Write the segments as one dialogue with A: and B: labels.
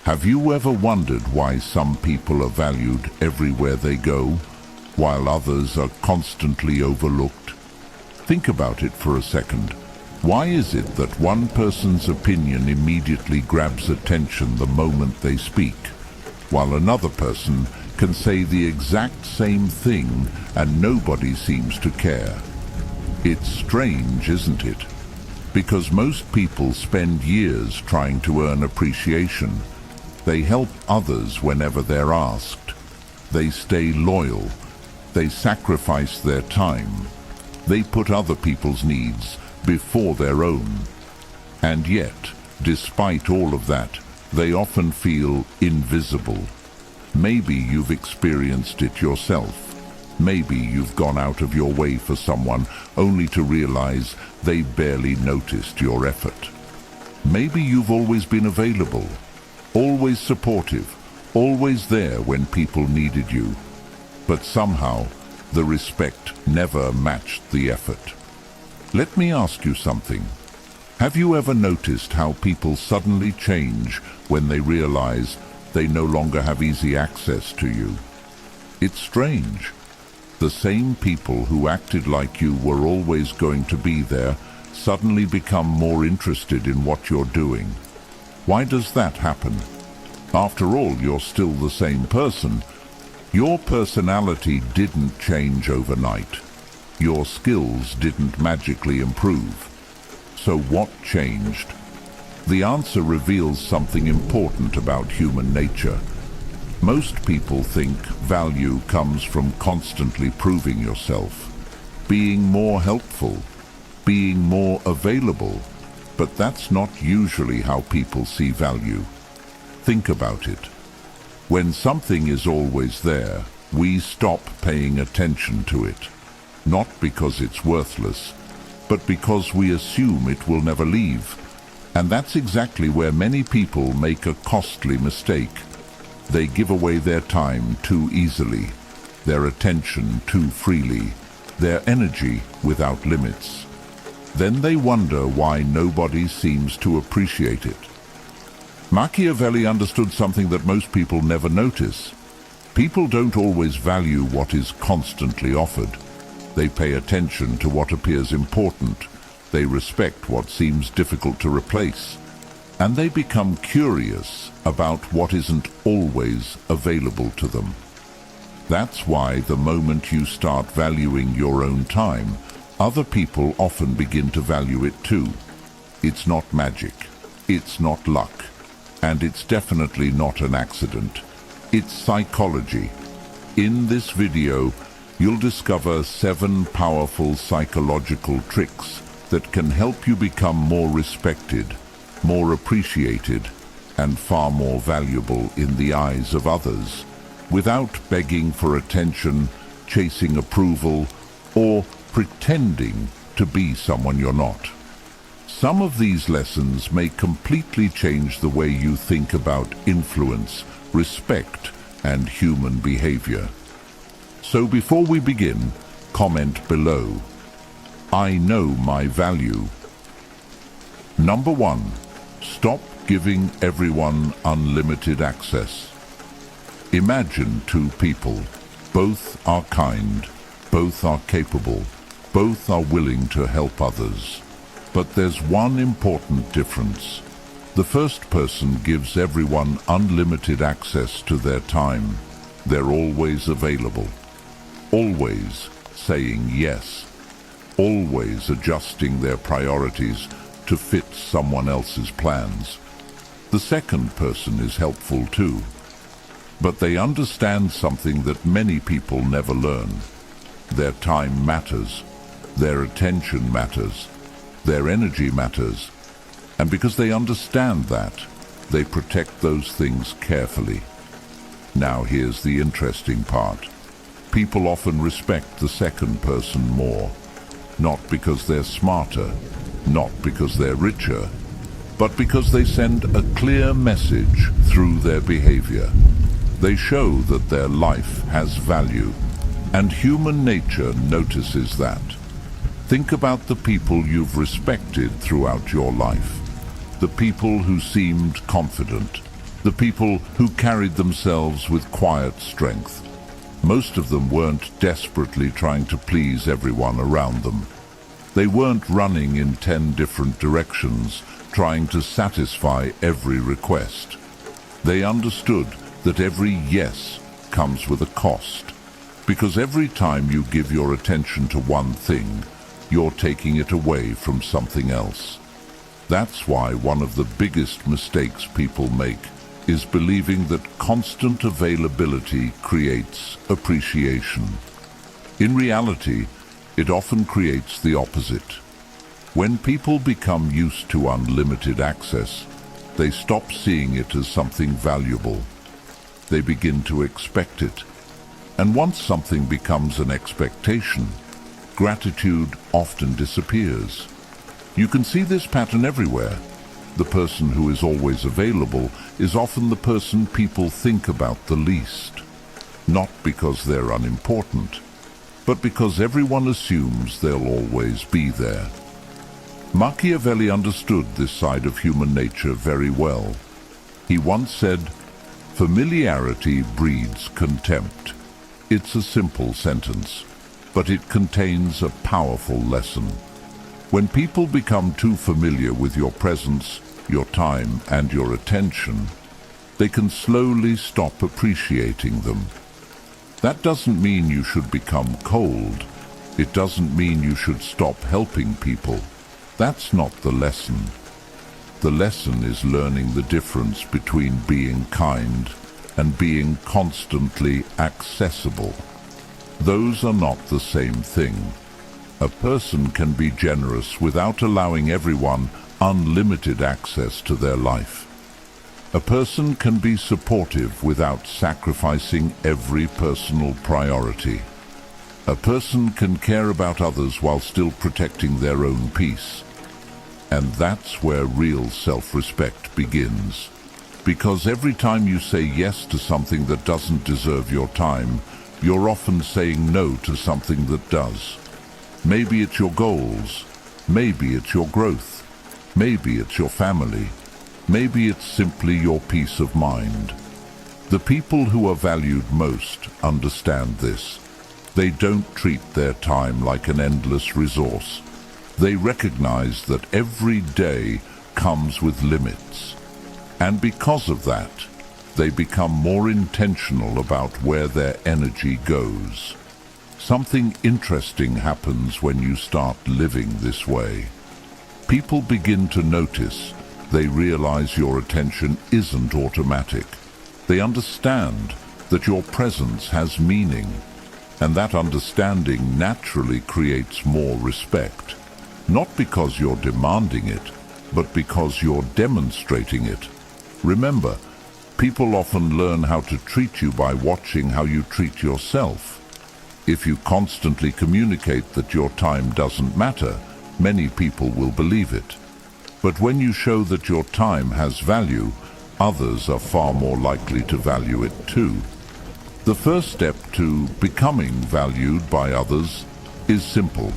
A: Have you ever wondered why some people are valued everywhere they go, while others are constantly overlooked? Think about it for a second. Why is it that one person's opinion immediately grabs attention the moment they speak, while another person can say the exact same thing and nobody seems to care? It's strange, isn't it? Because most people spend years trying to earn appreciation. They help others whenever they're asked. They stay loyal. They sacrifice their time. They put other people's needs before their own. And yet, despite all of that, they often feel invisible. Maybe you've experienced it yourself. Maybe you've gone out of your way for someone only to realize they barely noticed your effort. Maybe you've always been available, always supportive, always there when people needed you. But somehow, the respect never matched the effort. Let me ask you something. Have you ever noticed how people suddenly change when they realize they no longer have easy access to you? It's strange. The same people who acted like you were always going to be there suddenly become more interested in what you're doing. Why does that happen? After all, you're still the same person. Your personality didn't change overnight. Your skills didn't magically improve. So what changed? The answer reveals something important about human nature. Most people think value comes from constantly proving yourself, being more helpful, being more available, but that's not usually how people see value. Think about it. When something is always there, we stop paying attention to it, not because it's worthless, but because we assume it will never leave. And that's exactly where many people make a costly mistake. They give away their time too easily, their attention too freely, their energy without limits. Then they wonder why nobody seems to appreciate it. Machiavelli understood something that most people never notice. People don't always value what is constantly offered. They pay attention to what appears important. They respect what seems difficult to replace. And they become curious about what isn't always available to them. That's why the moment you start valuing your own time, other people often begin to value it too. It's not magic, it's not luck, and it's definitely not an accident. It's psychology. In this video, you'll discover 7 powerful psychological tricks that can help you become more respected, more appreciated, and far more valuable in the eyes of others, without begging for attention, chasing approval, or pretending to be someone you're not. Some of these lessons may completely change the way you think about influence, respect, and human behavior. So before we begin, comment below. I know my value. Number 1. Stop giving everyone unlimited access. Imagine 2 people. Both are kind, both are capable, both are willing to help others. But there's one important difference. The first person gives everyone unlimited access to their time. They're always available, always saying yes, always adjusting their priorities to fit someone else's plans. The second person is helpful too, but they understand something that many people never learn. Their time matters, their attention matters, their energy matters, and because they understand that, they protect those things carefully. Now here's the interesting part. People often respect the second person more, not because they're smarter, not because they're richer, but because they send a clear message through their behavior. They show that their life has value, and human nature notices that. Think about the people you've respected throughout your life. The people who seemed confident, The people who carried themselves with quiet strength. Most of them weren't desperately trying to please everyone around them. They weren't running in 10 different directions, trying to satisfy every request. They understood that every yes comes with a cost, because every time you give your attention to one thing, you're taking it away from something else. That's why one of the biggest mistakes people make is believing that constant availability creates appreciation. In reality, it often creates the opposite. When people become used to unlimited access, they stop seeing it as something valuable. They begin to expect it. And once something becomes an expectation, gratitude often disappears. You can see this pattern everywhere. The person who is always available is often the person people think about the least. Not because they're unimportant, but because everyone assumes they'll always be there. Machiavelli understood this side of human nature very well. He once said, "Familiarity breeds contempt." It's a simple sentence, but it contains a powerful lesson. When people become too familiar with your presence, your time, and your attention, they can slowly stop appreciating them. That doesn't mean you should become cold. It doesn't mean you should stop helping people. That's not the lesson. The lesson is learning the difference between being kind and being constantly accessible. Those are not the same thing. A person can be generous without allowing everyone unlimited access to their life. A person can be supportive without sacrificing every personal priority. A person can care about others while still protecting their own peace. And that's where real self-respect begins. Because every time you say yes to something that doesn't deserve your time, you're often saying no to something that does. Maybe it's your goals. Maybe it's your growth. Maybe it's your family. Maybe it's simply your peace of mind. The people who are valued most understand this. They don't treat their time like an endless resource. They recognize that every day comes with limits. And because of that, they become more intentional about where their energy goes. Something interesting happens when you start living this way. People begin to notice. They realize your attention isn't automatic. They understand that your presence has meaning, and that understanding naturally creates more respect. Not because you're demanding it, but because you're demonstrating it. Remember, people often learn how to treat you by watching how you treat yourself. If you constantly communicate that your time doesn't matter, many people will believe it. But when you show that your time has value, others are far more likely to value it too. The first step to becoming valued by others is simple.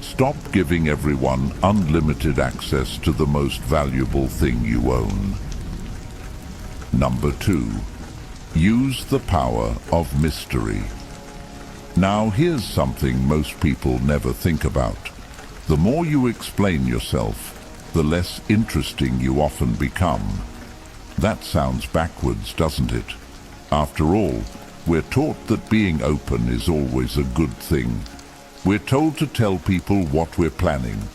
A: Stop giving everyone unlimited access to the most valuable thing you own. Number 2. Use the power of mystery. Now here's something most people never think about. The more you explain yourself, the less interesting you often become. That sounds backwards, doesn't it? After all, we're taught that being open is always a good thing. We're told to tell people what we're planning,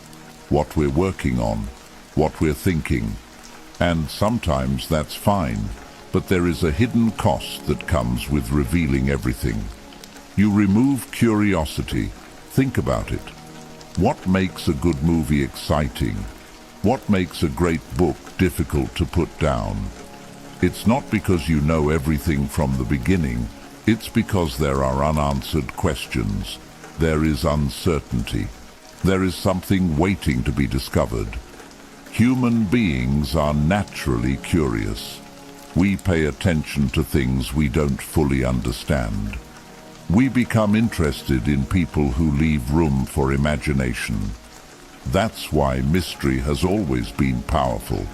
A: what we're working on, what we're thinking. And sometimes that's fine, but there is a hidden cost that comes with revealing everything. You remove curiosity. Think about it. What makes a good movie exciting? What makes a great book difficult to put down? It's not because you know everything from the beginning. It's because there are unanswered questions. There is uncertainty. There is something waiting to be discovered. Human beings are naturally curious. We pay attention to things we don't fully understand. We become interested in people who leave room for imagination. That's why mystery has always been powerful.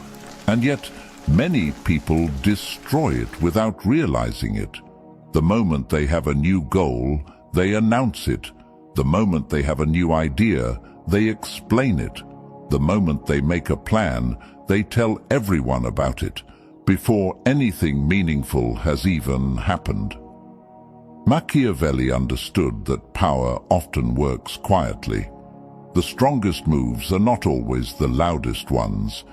A: And yet, Many people destroy it without realizing it. The moment they have a new goal, they announce it. The moment they have a new idea, they explain it. The moment they make a plan, they tell everyone about it, before anything meaningful has even happened. Machiavelli understood that power often works quietly. The strongest moves are not always the loudest ones.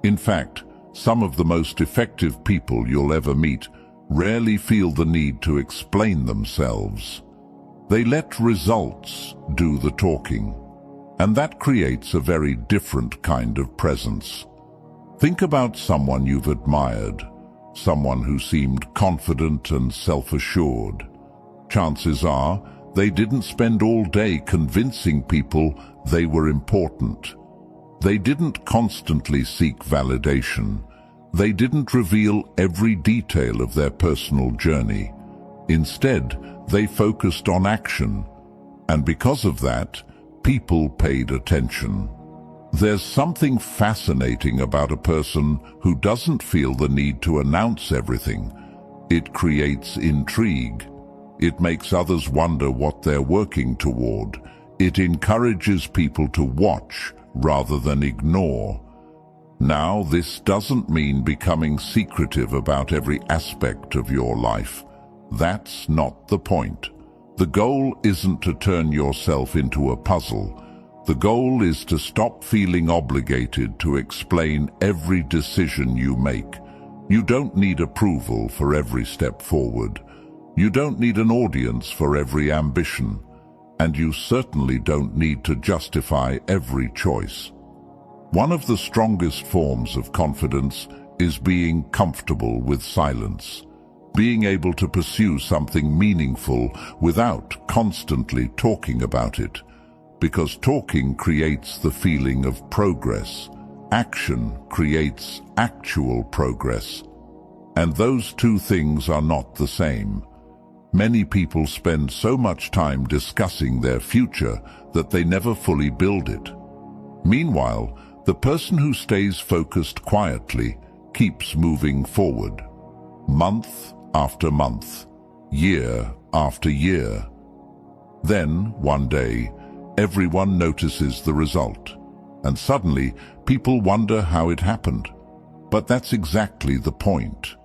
A: In fact, some of the most effective people you'll ever meet rarely feel the need to explain themselves. They let results do the talking, and that creates a very different kind of presence. Think about someone you've admired, someone who seemed confident and self-assured. Chances are they didn't spend all day convincing people they were important. They didn't constantly seek validation. They didn't reveal every detail of their personal journey. Instead, they focused on action, and because of that, people paid attention. There's something fascinating about a person who doesn't feel the need to announce everything. It creates intrigue. It makes others wonder what they're working toward. It encourages people to watch rather than ignore. Now, this doesn't mean becoming secretive about every aspect of your life. That's not the point. The goal isn't to turn yourself into a puzzle. The goal is to stop feeling obligated to explain every decision you make. You don't need approval for every step forward. You don't need an audience for every ambition. And you certainly don't need to justify every choice. One of the strongest forms of confidence is being comfortable with silence, being able to pursue something meaningful without constantly talking about it, because talking creates the feeling of progress. Action creates actual progress. And those two things are not the same. Many people spend so much time discussing their future that they never fully build it. Meanwhile, the person who stays focused quietly keeps moving forward, month after month, year after year. Then, one day, everyone notices the result, and suddenly people wonder how it happened. But that's exactly the point.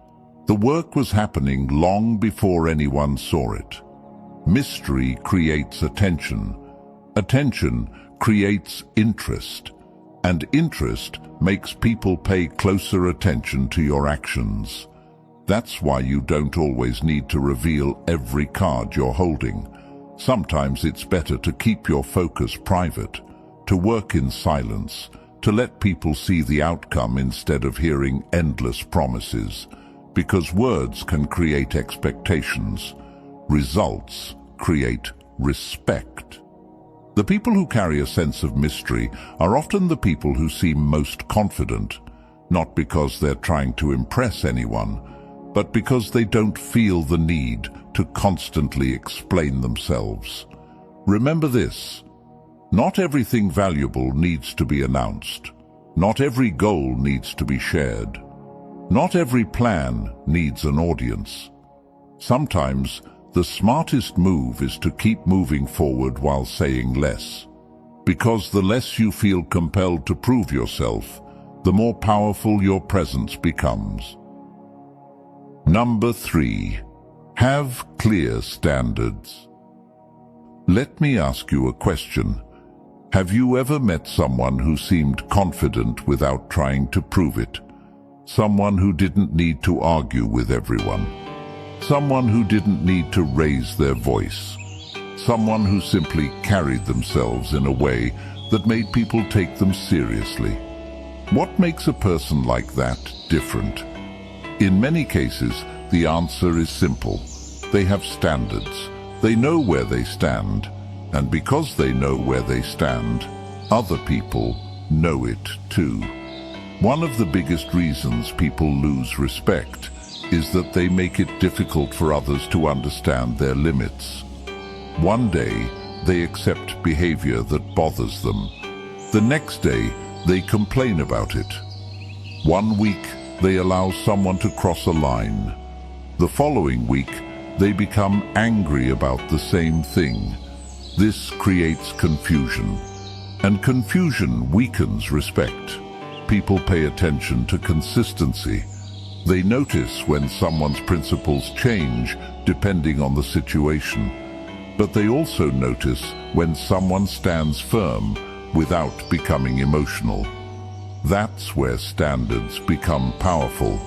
A: The work was happening long before anyone saw it. Mystery creates attention. Attention creates interest. And interest makes people pay closer attention to your actions. That's why you don't always need to reveal every card you're holding. Sometimes it's better to keep your focus private, to work in silence, to let people see the outcome instead of hearing endless promises. Because words can create expectations. Results create respect. The people who carry a sense of mystery are often the people who seem most confident, not because they're trying to impress anyone, but because they don't feel the need to constantly explain themselves. Remember this: not everything valuable needs to be announced. Not every goal needs to be shared. Not every plan needs an audience. Sometimes the smartest move is to keep moving forward while saying less. Because the less you feel compelled to prove yourself, the more powerful your presence becomes. Number 3. Have clear standards. Let me ask you a question. Have you ever met someone who seemed confident without trying to prove it? Someone who didn't need to argue with everyone. Someone who didn't need to raise their voice. Someone who simply carried themselves in a way that made people take them seriously. What makes a person like that different? In many cases, the answer is simple. They have standards. They know where they stand. And because they know where they stand, other people know it too. One of the biggest reasons people lose respect is that they make it difficult for others to understand their limits. One day, they accept behavior that bothers them. The next day, they complain about it. One week, they allow someone to cross a line. The following week, they become angry about the same thing. This creates confusion, and confusion weakens respect. People pay attention to consistency. They notice when someone's principles change depending on the situation, but they also notice when someone stands firm without becoming emotional. That's where standards become powerful.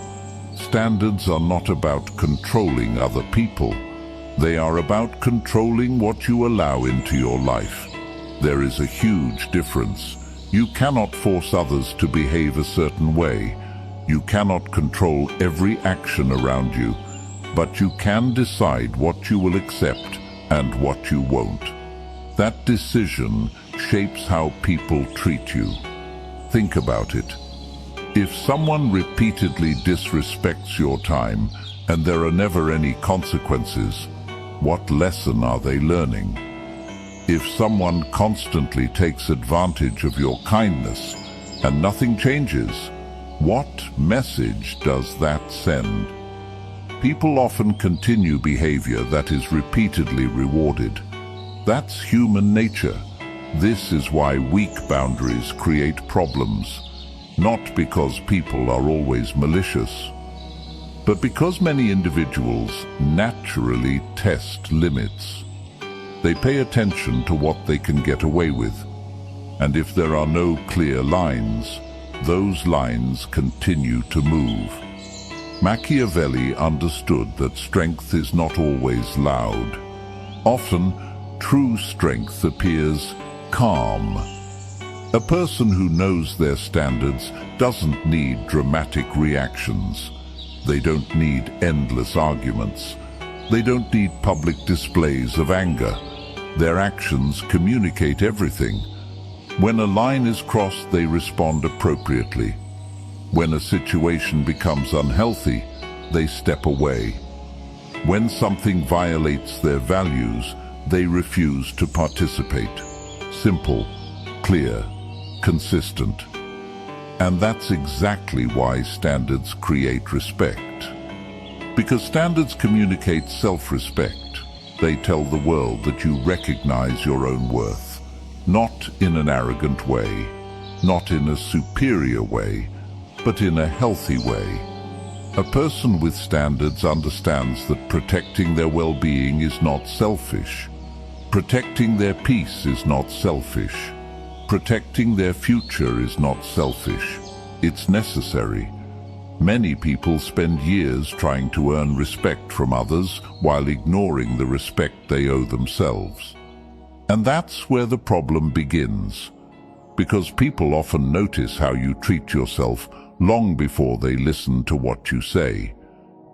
A: Standards are not about controlling other people. They are about controlling what you allow into your life. There is a huge difference. You cannot force others to behave a certain way. You cannot control every action around you, but you can decide what you will accept and what you won't. That decision shapes how people treat you. Think about it. If someone repeatedly disrespects your time and there are never any consequences, what lesson are they learning? If someone constantly takes advantage of your kindness and nothing changes, what message does that send? People often continue behavior that is repeatedly rewarded. That's human nature. This is why weak boundaries create problems, not because people are always malicious, but because many individuals naturally test limits. They pay attention to what they can get away with, and if there are no clear lines, those lines continue to move. Machiavelli understood that strength is not always loud. Often, true strength appears calm. A person who knows their standards doesn't need dramatic reactions. They don't need endless arguments. They don't need public displays of anger. Their actions communicate everything. When a line is crossed, they respond appropriately. When a situation becomes unhealthy, they step away. When something violates their values, they refuse to participate. Simple, clear, consistent. And that's exactly why standards create respect. Because standards communicate self-respect. They tell the world that you recognize your own worth, not in an arrogant way, not in a superior way, but in a healthy way. A person with standards understands that protecting their well-being is not selfish. Protecting their peace is not selfish. Protecting their future is not selfish. It's necessary. Many people spend years trying to earn respect from others while ignoring the respect they owe themselves. And that's where the problem begins, because people often notice how you treat yourself long before they listen to what you say.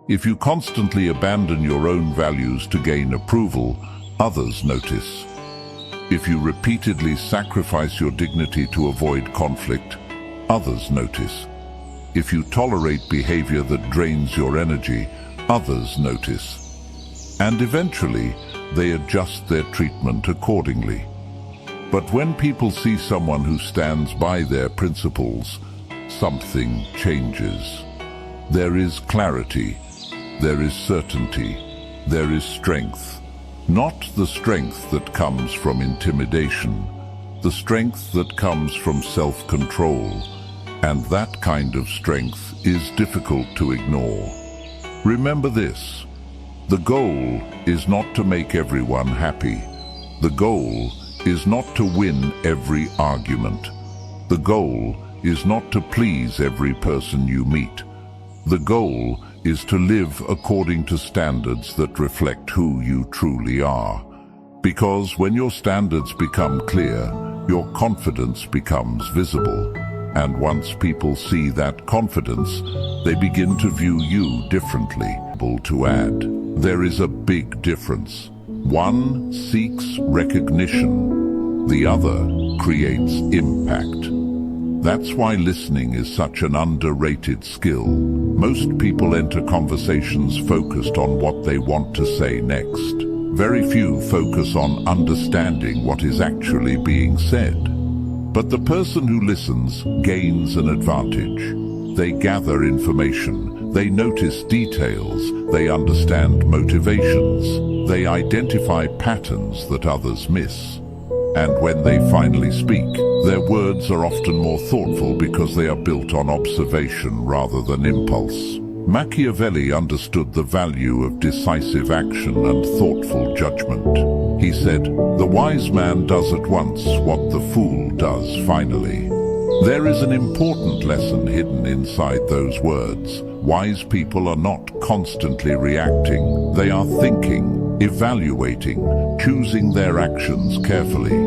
A: If you constantly abandon your own values to gain approval, others notice. If you repeatedly sacrifice your dignity to avoid conflict, others notice. If you tolerate behavior that drains your energy, others notice. And eventually, they adjust their treatment accordingly. But when people see someone who stands by their principles, something changes. There is clarity, there is certainty, there is strength. Not the strength that comes from intimidation, the strength that comes from self-control. And that kind of strength is difficult to ignore. Remember this: the goal is not to make everyone happy. The goal is not to win every argument. The goal is not to please every person you meet. The goal is to live according to standards that reflect who you truly are. Because when your standards become clear, your confidence becomes visible. And once people see that confidence, they begin to view you differently. To add, there is a big difference. One seeks recognition, the other creates impact. That's why listening is such an underrated skill. Most people enter conversations focused on what they want to say next. Very few focus on understanding what is actually being said. But the person who listens gains an advantage. They gather information, they notice details, they understand motivations, they identify patterns that others miss. And when they finally speak, their words are often more thoughtful because they are built on observation rather than impulse. Machiavelli understood the value of decisive action and thoughtful judgment. He said, "The wise man does at once what the fool does finally." There is an important lesson hidden inside those words. Wise people are not constantly reacting. They are thinking, evaluating, choosing their actions carefully.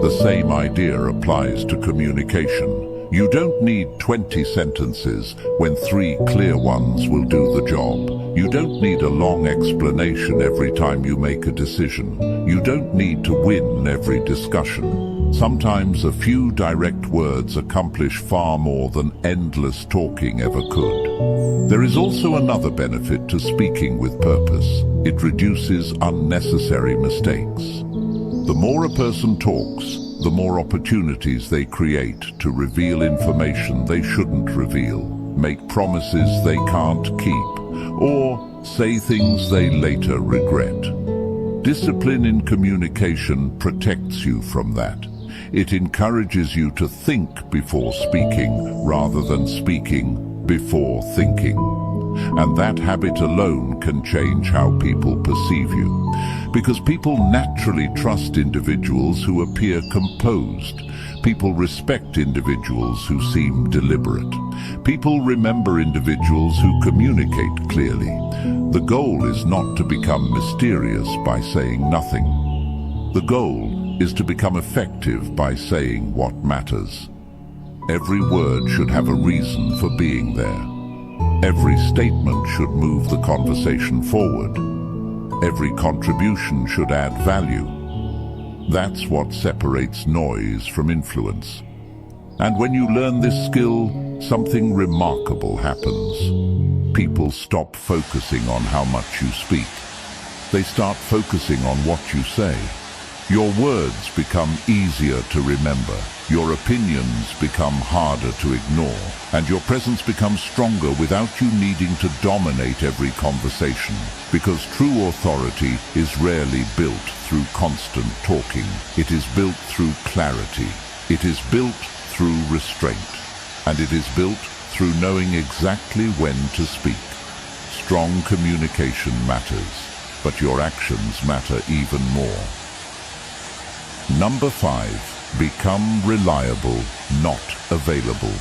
A: The same idea applies to communication. You don't need 20 sentences when 3 clear ones will do the job. You don't need a long explanation every time you make a decision. You don't need to win every discussion. Sometimes a few direct words accomplish far more than endless talking ever could. There is also another benefit to speaking with purpose. It reduces unnecessary mistakes. The more a person talks, the more opportunities they create to reveal information they shouldn't reveal, make promises they can't keep, or say things they later regret. Discipline in communication protects you from that. It encourages you to think before speaking rather than speaking before thinking. And that habit alone can change how people perceive you. Because people naturally trust individuals who appear composed. People respect individuals who seem deliberate. People remember individuals who communicate clearly. The goal is not to become mysterious by saying nothing. The goal is to become effective by saying what matters. Every word should have a reason for being there. Every statement should move the conversation forward. Every contribution should add value. That's what separates noise from influence. And when you learn this skill, something remarkable happens. People stop focusing on how much you speak. They start focusing on what you say. Your words become easier to remember. Your opinions become harder to ignore, and your presence becomes stronger without you needing to dominate every conversation. Because true authority is rarely built through constant talking. It is built through clarity. It is built through restraint. And it is built through knowing exactly when to speak. Strong communication matters, but your actions matter even more. Number 5. Become reliable, not available.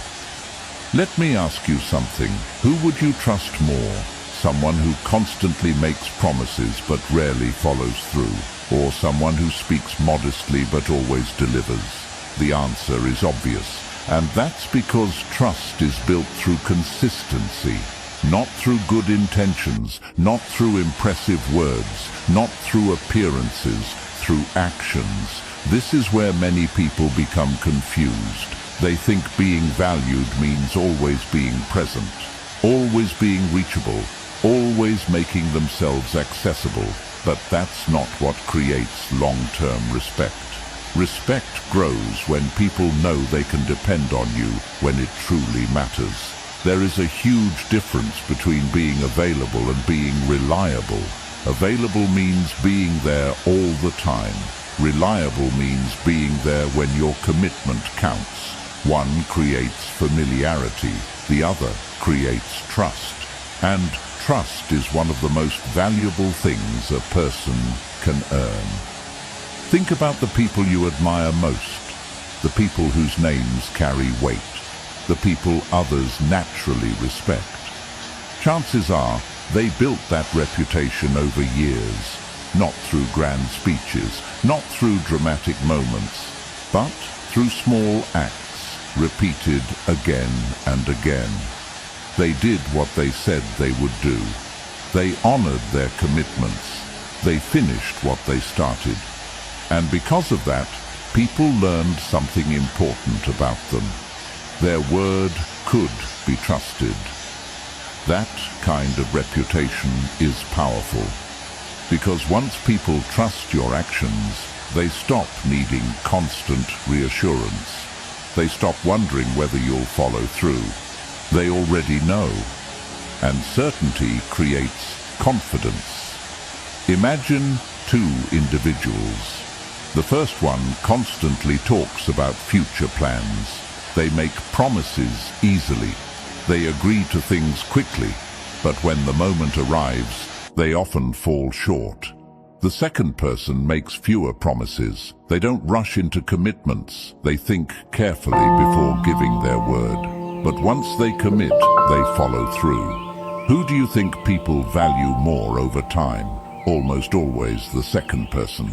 A: Let me ask you something. Who would you trust more? Someone who constantly makes promises but rarely follows through, or someone who speaks modestly but always delivers? The answer is obvious, and that's because trust is built through consistency, not through good intentions, not through impressive words, not through appearances, through actions. This is where many people become confused. They think being valued means always being present, always being reachable, always making themselves accessible. But that's not what creates long-term respect. Respect grows when people know they can depend on you when it truly matters. There is a huge difference between being available and being reliable. Available means being there all the time. Reliable means being there when your commitment counts. One creates familiarity, the other creates trust. And trust is one of the most valuable things a person can earn. Think about the people you admire most, the people whose names carry weight, the people others naturally respect. Chances are they built that reputation over years. Not through grand speeches, not through dramatic moments, but through small acts, repeated again and again. They did what they said they would do. They honored their commitments. They finished what they started. And because of that, people learned something important about them. Their word could be trusted. That kind of reputation is powerful. Because once people trust your actions, they stop needing constant reassurance. They stop wondering whether you'll follow through. They already know. And certainty creates confidence. Imagine two individuals. The first one constantly talks about future plans. They make promises easily. They agree to things quickly, but when the moment arrives, they often fall short. The second person makes fewer promises. They don't rush into commitments. They think carefully before giving their word. But once they commit, they follow through. Who do you think people value more over time? Almost always the second person.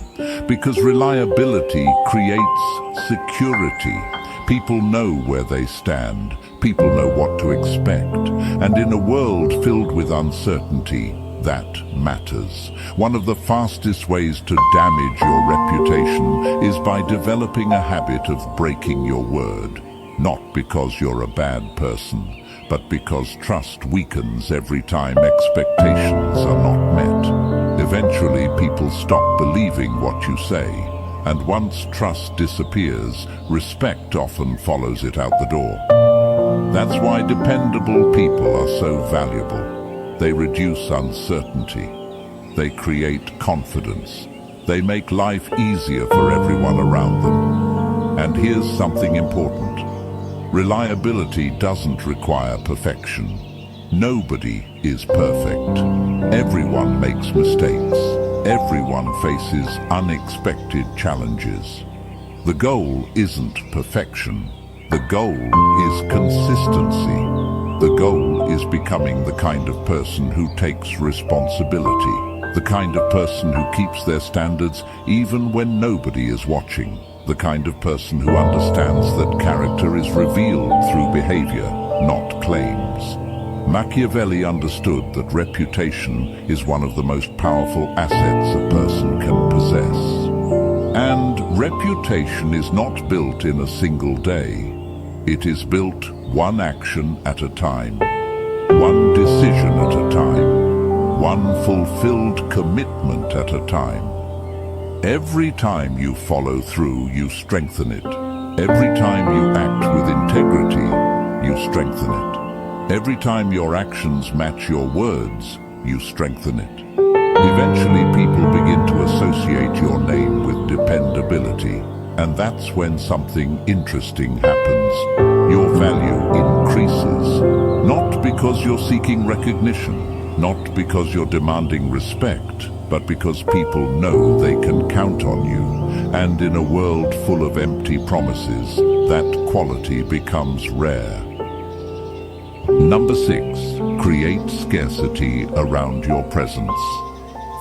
A: Because reliability creates security. People know where they stand. People know what to expect. And in a world filled with uncertainty, that matters. One of the fastest ways to damage your reputation is by developing a habit of breaking your word. Not because you're a bad person, but because trust weakens every time expectations are not met. Eventually, people stop believing what you say. And once trust disappears, respect often follows it out the door. That's why dependable people are so valuable. They reduce uncertainty. They create confidence. They make life easier for everyone around them. And here's something important. Reliability doesn't require perfection. Nobody is perfect. Everyone makes mistakes. Everyone faces unexpected challenges. The goal isn't perfection. The goal is consistency. The goal is becoming the kind of person who takes responsibility, the kind of person who keeps their standards even when nobody is watching, the kind of person who understands that character is revealed through behavior, not claims. Machiavelli understood that reputation is one of the most powerful assets a person can possess. And reputation is not built in a single day. It is built one action at a time, one decision at a time, one fulfilled commitment at a time. Every time you follow through, you strengthen it. Every time you act with integrity, you strengthen it. Every time your actions match your words, you strengthen it. Eventually, people begin to associate your name with dependability. And that's when something interesting happens. Your value increases. Not because you're seeking recognition, not because you're demanding respect, but because people know they can count on you. And in a world full of empty promises, that quality becomes rare. Number 6, create scarcity around your presence.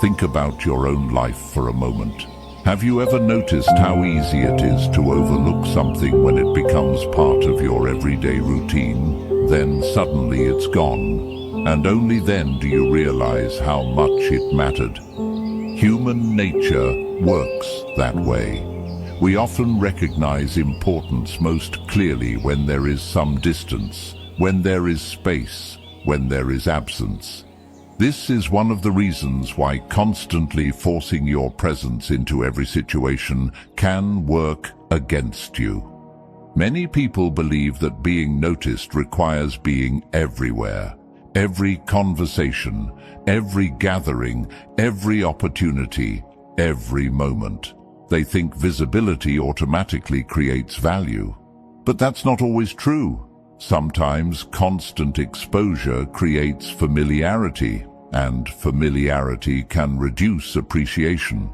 A: Think about your own life for a moment. Have you ever noticed how easy it is to overlook something when it becomes part of your everyday routine? Then suddenly it's gone, and only then do you realize how much it mattered. Human nature works that way. We often recognize importance most clearly when there is some distance, when there is space, when there is absence. This is one of the reasons why constantly forcing your presence into every situation can work against you. Many people believe that being noticed requires being everywhere. Every conversation, every gathering, every opportunity, every moment. They think visibility automatically creates value. But that's not always true. Sometimes constant exposure creates familiarity, and familiarity can reduce appreciation.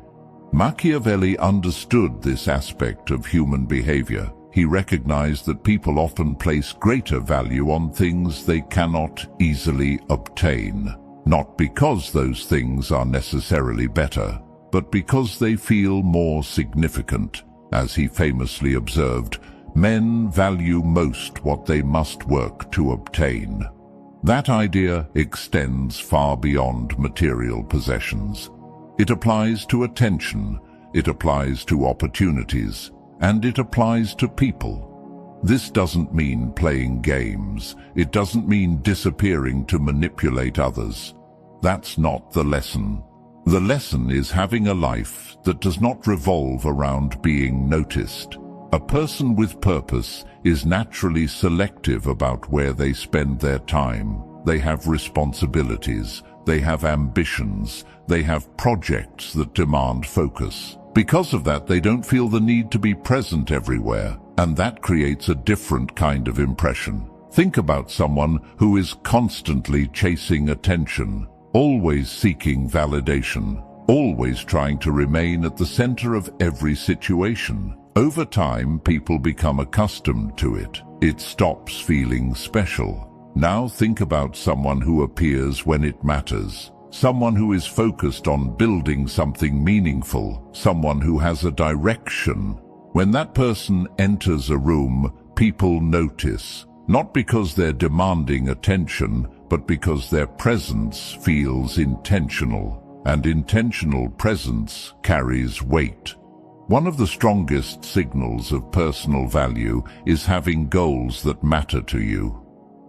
A: Machiavelli understood this aspect of human behavior. He recognized that people often place greater value on things they cannot easily obtain, not because those things are necessarily better, but because they feel more significant. As he famously observed, men value most what they must work to obtain. That idea extends far beyond material possessions. It applies to attention, it applies to opportunities, and it applies to people. This doesn't mean playing games. It doesn't mean disappearing to manipulate others. That's not the lesson. The lesson is having a life that does not revolve around being noticed. A person with purpose is naturally selective about where they spend their time. They have responsibilities, they have ambitions, they have projects that demand focus. Because of that, they don't feel the need to be present everywhere, and that creates a different kind of impression. Think about someone who is constantly chasing attention, always seeking validation, always trying to remain at the center of every situation. Over time, people become accustomed to it. It stops feeling special. Now think about someone who appears when it matters. Someone who is focused on building something meaningful. Someone who has a direction. When that person enters a room, people notice. Not because they're demanding attention, but because their presence feels intentional. And intentional presence carries weight. One of the strongest signals of personal value is having goals that matter to you.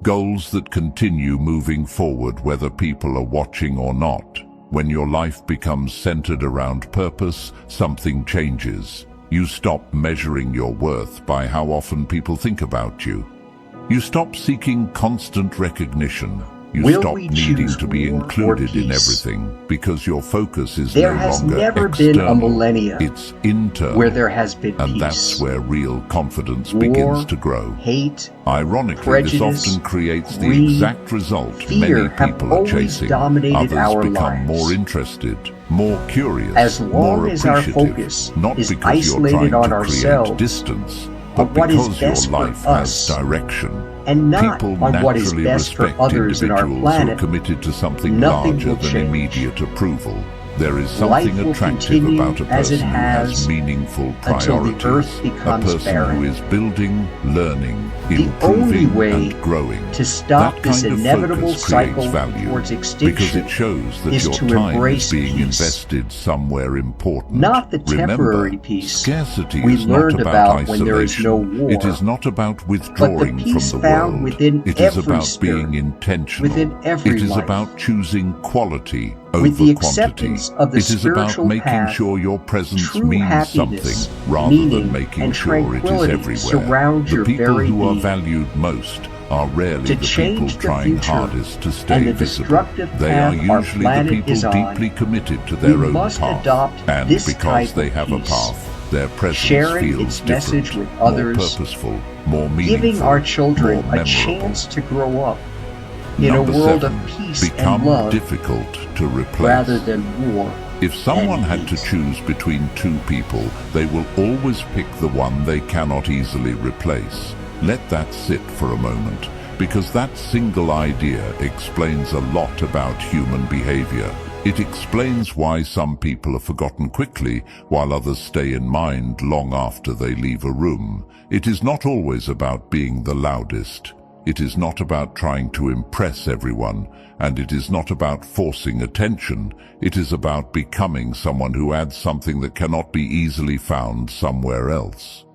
A: Goals that continue moving forward whether people are watching or not. When your life becomes centered around purpose, something changes. You stop measuring your worth by how often people think about you. You stop seeking constant recognition. You stop needing to be included in everything because your focus is no longer external, it's internal,
B: where there has been
A: and
B: peace.
A: that's where real confidence begins to grow.
B: Hate,
A: Ironically,
B: prejudice,
A: this often creates the
B: greed,
A: exact result
B: fear
A: many people are chasing. Others
B: our
A: become
B: lives.
A: more interested, more curious,
B: As long
A: more
B: as our
A: appreciative,
B: focus
A: not
B: is
A: because you're
B: isolated
A: trying
B: on
A: to
B: ourselves,
A: create distance,
B: on
A: but
B: what is
A: because your
B: best for
A: life has
B: us,
A: direction.
B: and not
A: People
B: on what is
A: naturally
B: best for
A: respect
B: others in our
A: individuals
B: planet,
A: who are committed to something
B: nothing
A: larger
B: will
A: than
B: change.
A: immediate approval. There is
B: Life
A: something
B: will
A: attractive
B: continue
A: about a
B: as it
A: person who has
B: has
A: meaningful
B: until the
A: priorities,
B: earth
A: a
B: becomes
A: person
B: barren.
A: who is building, learning,
B: The only
A: improving
B: way
A: and growing.
B: to stop
A: That
B: this
A: kind of
B: inevitable
A: focus creates
B: cycle
A: value
B: towards
A: because
B: extinction
A: it shows that
B: is
A: your
B: to
A: time
B: embrace
A: is being
B: peace.
A: invested somewhere important.
B: Not the temporary
A: Remember,
B: peace
A: scarcity
B: we
A: is not
B: learned
A: about
B: about when there is no
A: isolation.
B: war,
A: It is not about
B: but
A: withdrawing
B: the peace
A: from the
B: found
A: world.
B: within
A: It is
B: every
A: about
B: spirit,
A: being intentional.
B: within every
A: It is
B: life.
A: about choosing quality over
B: With the
A: quantity.
B: acceptance of the
A: It is about
B: spiritual
A: making
B: path,
A: sure your presence
B: true
A: means
B: happiness,
A: something rather
B: meaning,
A: than making
B: and
A: sure it is
B: tranquility
A: everywhere.
B: surround
A: The
B: your
A: people
B: very
A: who are
B: being.
A: valued most are rarely
B: To
A: the people
B: change the
A: trying
B: future
A: hardest to stay
B: and the
A: visible.
B: destructive
A: They are
B: path our
A: usually the
B: planet
A: people
B: is on,
A: deeply committed to their
B: we
A: own
B: must
A: path.
B: adopt
A: And
B: this
A: because
B: type
A: they
B: of
A: have a
B: peace,
A: path, their presence
B: sharing
A: feels
B: its
A: different,
B: message with
A: more
B: others,
A: purposeful, more meaningful,
B: giving our children
A: more
B: a
A: memorable.
B: chance to grow up in
A: Number
B: a world
A: 7,
B: of peace
A: become
B: and love
A: difficult to replace.
B: rather than war.
A: If someone
B: and
A: had to
B: hate.
A: choose between two people, they will always pick the one they cannot easily replace. Let that sit for a moment, because that single idea explains a lot about human behavior. It explains why some people are forgotten quickly, while others stay in mind long after they leave a room. It is not always about being the loudest. It is not about trying to impress everyone, and it is not about forcing attention. It is about becoming someone who adds something that cannot be easily found somewhere else.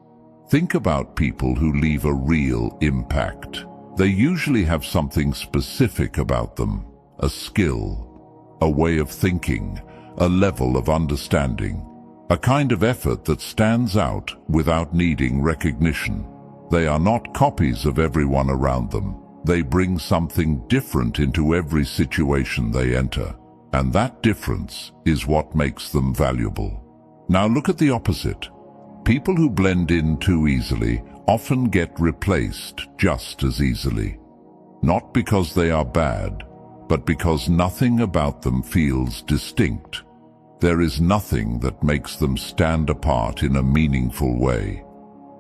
A: Think about people who leave a real impact. They usually have something specific about them, a skill, a way of thinking, a level of understanding, a kind of effort that stands out without needing recognition. They are not copies of everyone around them. They bring something different into every situation they enter, and that difference is what makes them valuable. Now look at the opposite. People who blend in too easily often get replaced just as easily. Not because they are bad, but because nothing about them feels distinct. There is nothing that makes them stand apart in a meaningful way.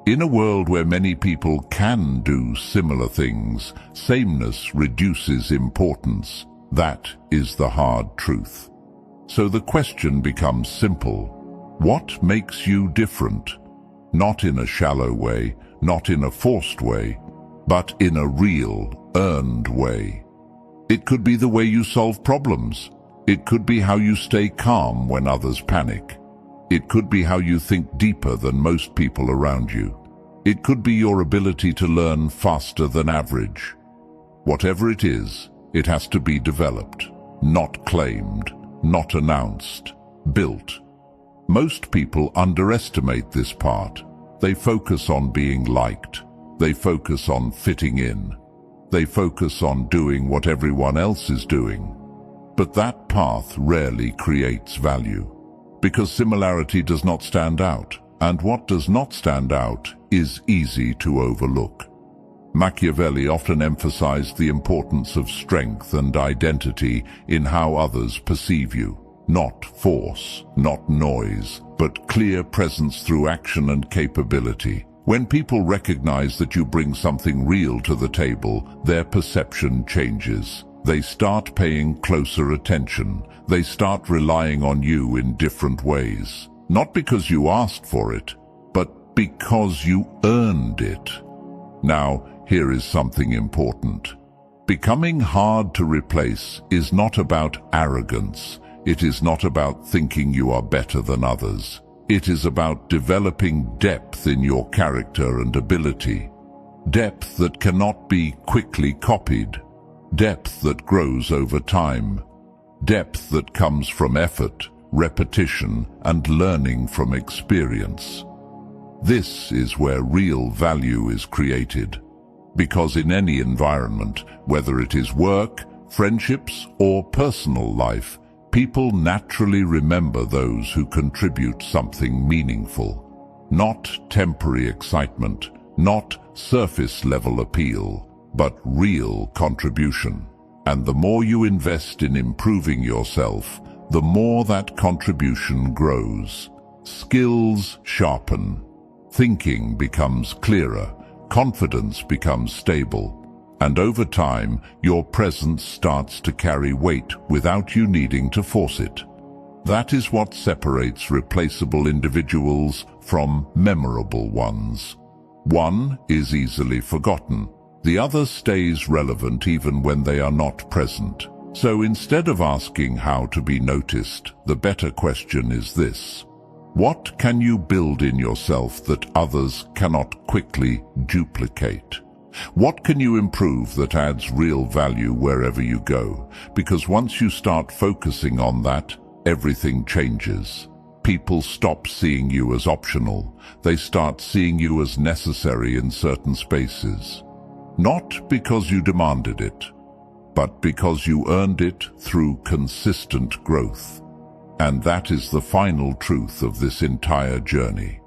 A: In a world where many people can do similar things, sameness reduces importance. That is the hard truth. So the question becomes simple. What makes you different? Not in a shallow way, not in a forced way, but in a real, earned way. It could be the way you solve problems. It could be how you stay calm when others panic. It could be how you think deeper than most people around you. It could be your ability to learn faster than average. Whatever it is, it has to be developed, not claimed, not announced, built. Most people underestimate this part. They focus on being liked. They focus on fitting in. They focus on doing what everyone else is doing. But that path rarely creates value, because similarity does not stand out, and what does not stand out is easy to overlook. Machiavelli often emphasized the importance of strength and identity in how others perceive you. Not force, not noise, but clear presence through action and capability. When people recognize that you bring something real to the table, their perception changes. They start paying closer attention. They start relying on you in different ways. Not because you asked for it, but because you earned it. Now, here is something important. Becoming hard to replace is not about arrogance. It is not about thinking you are better than others. It is about developing depth in your character and ability. Depth that cannot be quickly copied. Depth that grows over time. Depth that comes from effort, repetition, and learning from experience. This is where real value is created. Because in any environment, whether it is work, friendships, or personal life, people naturally remember those who contribute something meaningful. Not temporary excitement, not surface-level appeal, but real contribution. And the more you invest in improving yourself, the more that contribution grows. Skills sharpen. Thinking becomes clearer. Confidence becomes stable. And over time, your presence starts to carry weight without you needing to force it. That is what separates replaceable individuals from memorable ones. One is easily forgotten. The other stays relevant even when they are not present. So instead of asking how to be noticed, the better question is this: what can you build in yourself that others cannot quickly duplicate? What can you improve that adds real value wherever you go? Because once you start focusing on that, everything changes. People stop seeing you as optional. They start seeing you as necessary in certain spaces. Not because you demanded it, but because you earned it through consistent growth. And that is the final truth of this entire journey.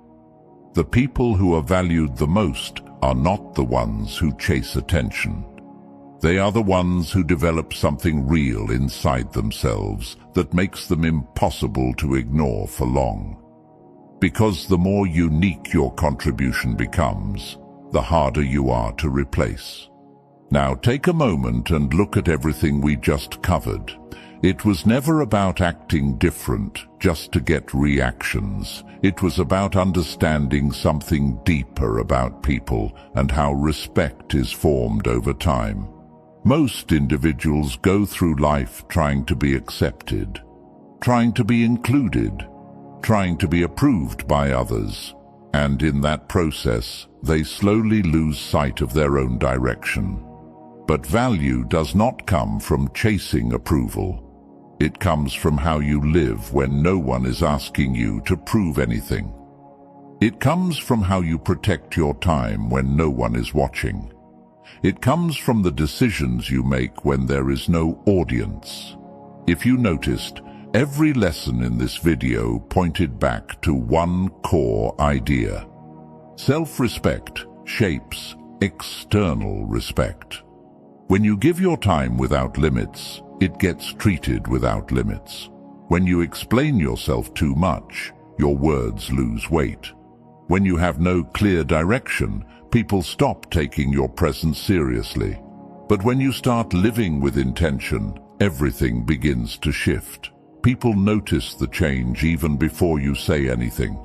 A: The people who are valued the most are not the ones who chase attention. They are the ones who develop something real inside themselves that makes them impossible to ignore for long. Because the more unique your contribution becomes, the harder you are to replace. Now take a moment and look at everything we just covered. It was never about acting different just to get reactions. It was about understanding something deeper about people and how respect is formed over time. Most individuals go through life trying to be accepted, trying to be included, trying to be approved by others. And in that process, they slowly lose sight of their own direction. But value does not come from chasing approval. It comes from how you live when no one is asking you to prove anything. It comes from how you protect your time when no one is watching. It comes from the decisions you make when there is no audience. If you noticed, every lesson in this video pointed back to one core idea. Self-respect shapes external respect. When you give your time without limits, it gets treated without limits. When you explain yourself too much, your words lose weight. When you have no clear direction, people stop taking your presence seriously. But when you start living with intention, everything begins to shift. People notice the change even before you say anything.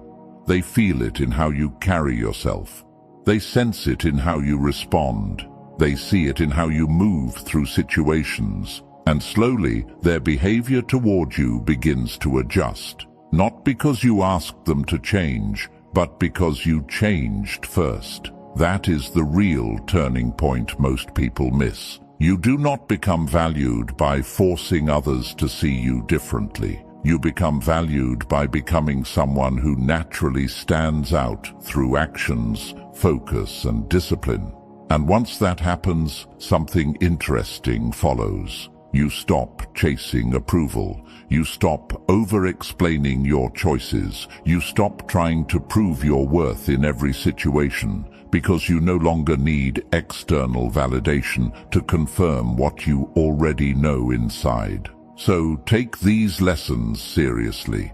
A: They feel it in how you carry yourself. They sense it in how you respond. They see it in how you move through situations. And slowly, their behavior toward you begins to adjust. Not because you asked them to change, but because you changed first. That is the real turning point most people miss. You do not become valued by forcing others to see you differently. You become valued by becoming someone who naturally stands out through actions, focus, and discipline. And once that happens, something interesting follows. You stop chasing approval. You stop over-explaining your choices. You stop trying to prove your worth in every situation, because you no longer need external validation to confirm what you already know inside. So take these lessons seriously.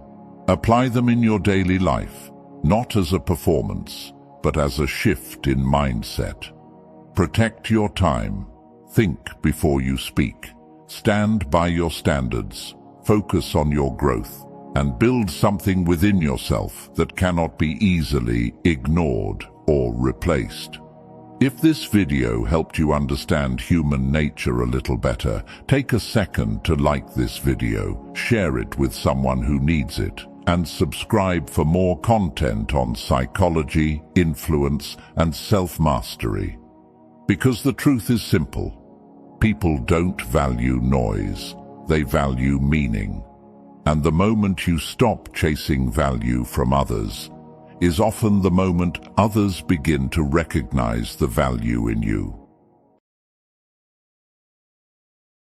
A: Apply them in your daily life, not as a performance, but as a shift in mindset. Protect your time. Think before you speak. Stand by your standards. Focus on your growth, and build something within yourself that cannot be easily ignored or replaced. If this video helped you understand human nature a little better, take a second to like this video, share it with someone who needs it, and subscribe for more content on psychology, influence, and self-mastery. Because the truth is simple. People don't value noise, they value meaning. And the moment you stop chasing value from others is often the moment others begin to recognize the value in you.